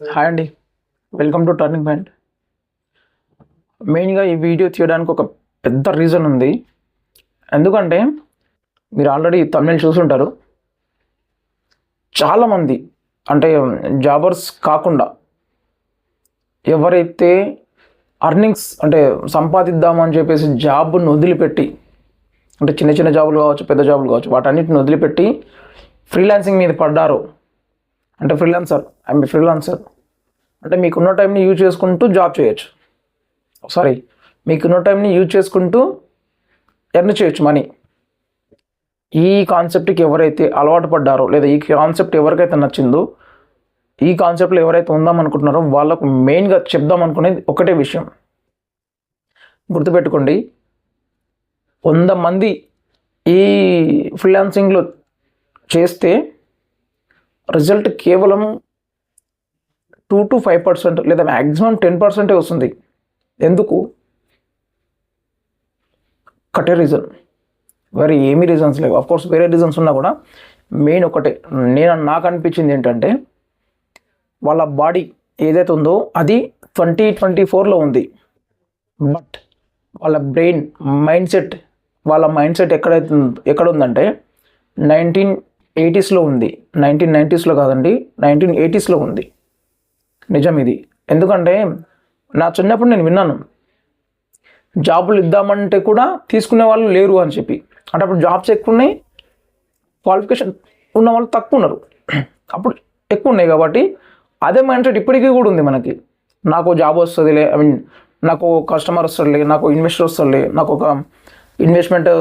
Hi అండి, welcome to turning point. మెయిన్గా ఈ వీడియో తీయడానికి ఒక పెద్ద రీజన్ ఉంది. ఎందుకంటే మీరు ఆల్రెడీ తమిళ చూసుంటారు. చాలామంది అంటే జాబర్స్ కాకుండా ఎవరైతే అర్నింగ్స్ అంటే సంపాదిద్దామని చెప్పేసి జాబ్ను వదిలిపెట్టి, అంటే చిన్న చిన్న జాబులు కావచ్చు, పెద్ద జాబులు కావచ్చు, వాటన్నిటిని వదిలిపెట్టి ఫ్రీలాన్సింగ్ మీద పడ్డారు. అంటే ఫ్రీలాన్సర్ అంటే మీకున్న టైంని యూజ్ చేసుకుంటూ జాబ్ చేయొచ్చు. మీకున్న టైంని యూజ్ చేసుకుంటూ ఎర్న్ చేయొచ్చు మనీ. ఈ కాన్సెప్ట్కి ఎవరైతే అలవాటు పడ్డారో, లేదా ఈ కాన్సెప్ట్ ఎవరికైతే నచ్చిందో, ఈ కాన్సెప్ట్లో ఎవరైతే ఉందామనుకుంటున్నారో వాళ్ళకు మెయిన్గా చెప్దాం అనుకునేది ఒకటే విషయం. గుర్తుపెట్టుకోండి, 100 మంది ఈ ఫ్రీలాన్సింగ్లో చేస్తే రిజల్ట్ కేవలం 2 to 5% లేదా మ్యాక్సిమం 10% వస్తుంది. ఎందుకు? ఒకటే రీజన్, వేరే ఏమీ రీజన్స్ లేవు. అఫ్కోర్స్ వేరే రీజన్స్ ఉన్నా కూడా మెయిన్ ఒకటే. నాకు అనిపించింది ఏంటంటే, వాళ్ళ బాడీ ఏదైతే ఉందో అది 2024లో ఉంది. బట్ వాళ్ళ బ్రెయిన్ వాళ్ళ మైండ్ సెట్ ఎక్కడ ఉందంటే 1980sలో ఉంది. 1990sలో కాదండి, 1980sలో ఉంది. నిజం ఇది. ఎందుకంటే నా చిన్నప్పుడు నేను విన్నాను, జాబులు ఇద్దామంటే కూడా తీసుకునే వాళ్ళు లేరు అని చెప్పి. అంటే అప్పుడు జాబ్స్ ఎక్కువ ఉన్నాయి, క్వాలిఫికేషన్ ఉన్న వాళ్ళు తక్కువ ఉన్నారు. అప్పుడు ఎక్కువ ఉన్నాయి కాబట్టి అదే మైండ్ సెట్ ఇప్పటికీ కూడా ఉంది మనకి. నాకు జాబ్ వస్తుందిలే, నాకు కస్టమర్ వస్తారులే, నాకు ఇన్వెస్టర్ వస్తారులే, నాకు ఒక ఇన్వెస్ట్మెంట్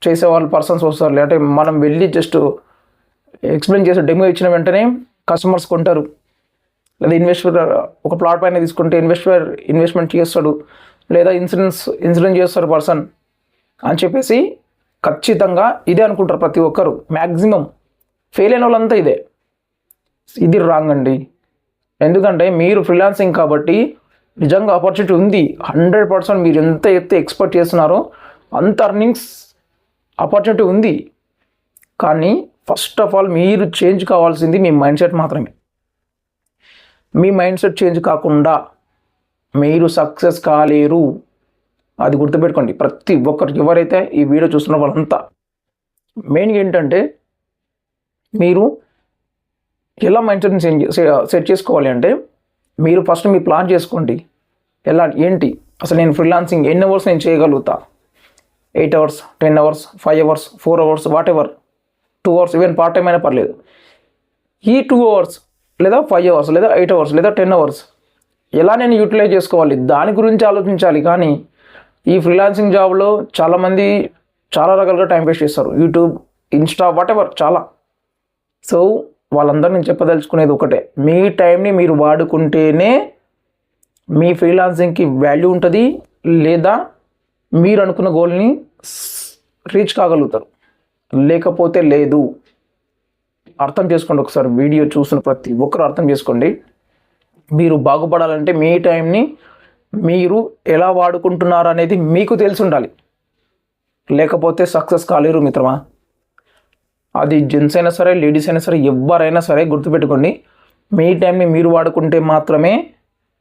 చేసేవాళ్ళు పర్సన్స్ వస్తారులే. అంటే మనం వెళ్ళి జస్ట్ ఎక్స్ప్లెయిన్ చేసి డెమో ఇచ్చిన వెంటనే కస్టమర్స్ కొంటారు. లేదా ఇన్వెస్టర్ ఒక ప్లాట్ పైన తీసుకుంటే ఇన్వెస్ట్మెంట్ చేస్తాడు, లేదా ఇన్సూరెన్స్ చేస్తారు పర్సన్ అని చెప్పేసి ఖచ్చితంగా ఇదే అనుకుంటారు ప్రతి ఒక్కరు. మ్యాక్సిమం ఫెయిల్ అయిన వాళ్ళంతా ఇదే. ఇది రాంగ్ అండి. ఎందుకంటే మీరు ఫ్రీలాన్సింగ్ కాబట్టి నిజంగా ఆపర్చునిటీ ఉంది. 100% మీరు ఎంత ఎక్స్పెక్ట్ చేస్తున్నారో అంత అర్నింగ్స్ ఆపర్చునిటీ ఉంది. కానీ ఫస్ట్ ఆఫ్ ఆల్ మీరు చేంజ్ కావాల్సింది మీ మైండ్ సెట్ మాత్రమే. మీ మైండ్ సెట్ చేంజ్ కాకుండా మీరు సక్సెస్ కాలేరు. అది గుర్తుపెట్టుకోండి ప్రతి ఒక్కరికి. ఎవరైతే ఈ వీడియో చూస్తున్న వాళ్ళంతా మెయిన్గా ఏంటంటే, మీరు ఎలా మైండ్ సెట్ని సెట్ చేసుకోవాలి అంటే, మీరు ఫస్ట్ మీ ప్లాన్ చేసుకోండి. ఏంటి అసలు నేను ఫ్రీలాన్సింగ్ ఎన్ని అవర్స్ నేను చేయగలుగుతా? 8 hours, 10 hours, 5 hours, 4 hours, what ever, 2 hours, even part time అయినా పర్లేదు. ఈ 2 hours లేదా 5 hours లేదా 8 hours లేదా 10 hours ఎలా నేను యూటిలైజ్ చేసుకోవాలి, దాని గురించి ఆలోచించాలి. కానీ ఈ ఫ్రీలాన్సింగ్ జాబ్లో చాలామంది చాలా రకాలుగా టైం వేస్ట్ చేస్తారు. యూట్యూబ్, ఇన్స్టా, వాట్ ఎవర్ చాలా. సో వాళ్ళందరూ నేను చెప్పదలుచుకునేది ఒకటే, మీ టైంని మీరు వాడుకుంటేనే మీ ఫ్రీలాన్సింగ్కి వాల్యూ ఉంటుంది, లేదా మీరు అనుకున్న గోల్ని రీచ్ కాగలుగుతారు. లేకపోతే లేదు. అర్థం చేసుకోండి. ఒకసారి వీడియో చూసిన ప్రతి ఒక్కరు అర్థం చేసుకోండి. మీరు బాగుపడాలంటే మీ టైంని మీరు ఎలా వాడుకుంటున్నారు అనేది మీకు తెలిసి ఉండాలి. లేకపోతే సక్సెస్ కాలేరు మిత్రమా. అది జెంట్స్ అయినా సరే, లేడీస్ అయినా సరే, ఎవరైనా సరే గుర్తుపెట్టుకోండి, మీ టైంని మీరు వాడుకుంటే మాత్రమే,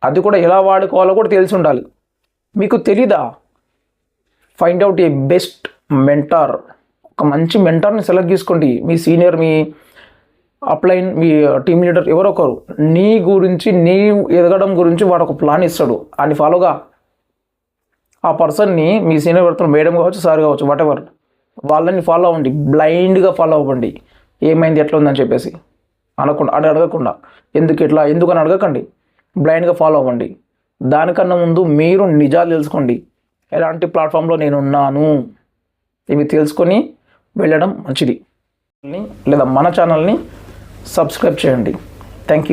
అది కూడా ఎలా వాడుకోవాలో కూడా తెలిసి ఉండాలి. మీకు తెలీదా? ఫైండ్ అవుట్ ఏ బెస్ట్ మెంటార్. ఒక మంచి మెంటార్ని సెలెక్ట్ చేసుకోండి. మీ సీనియర్, మీ అప్లైన్, మీ టీమ్ లీడర్, ఎవరో ఒకరు నీ గురించి, నీ ఎదగడం గురించి వాడు ఒక ప్లాన్ ఇస్తాడు. అని ఫాలోగా ఆ పర్సన్ని, మీ సీనియర్ పడుతున్న మేడం కావచ్చు, సార్ కావచ్చు, వాట్ ఎవర్, వాళ్ళని ఫాలో అవ్వండి. బ్లైండ్గా ఫాలో అవ్వండి. ఏమైంది, ఎట్లా ఉందని చెప్పేసి అడగకుండా, ఎందుకని అడగకండి. బ్లైండ్గా ఫాలో అవ్వండి. దానికన్నా ముందు మీరు నిజాలు తెలుసుకోండి. ఎలాంటి ప్లాట్ఫామ్లో నేను ఉన్నాను ఇవి తెలుసుకొని వెళ్ళడం మంచిది. లేదా మన ఛానల్ని సబ్స్క్రైబ్ చేయండి. Thank you.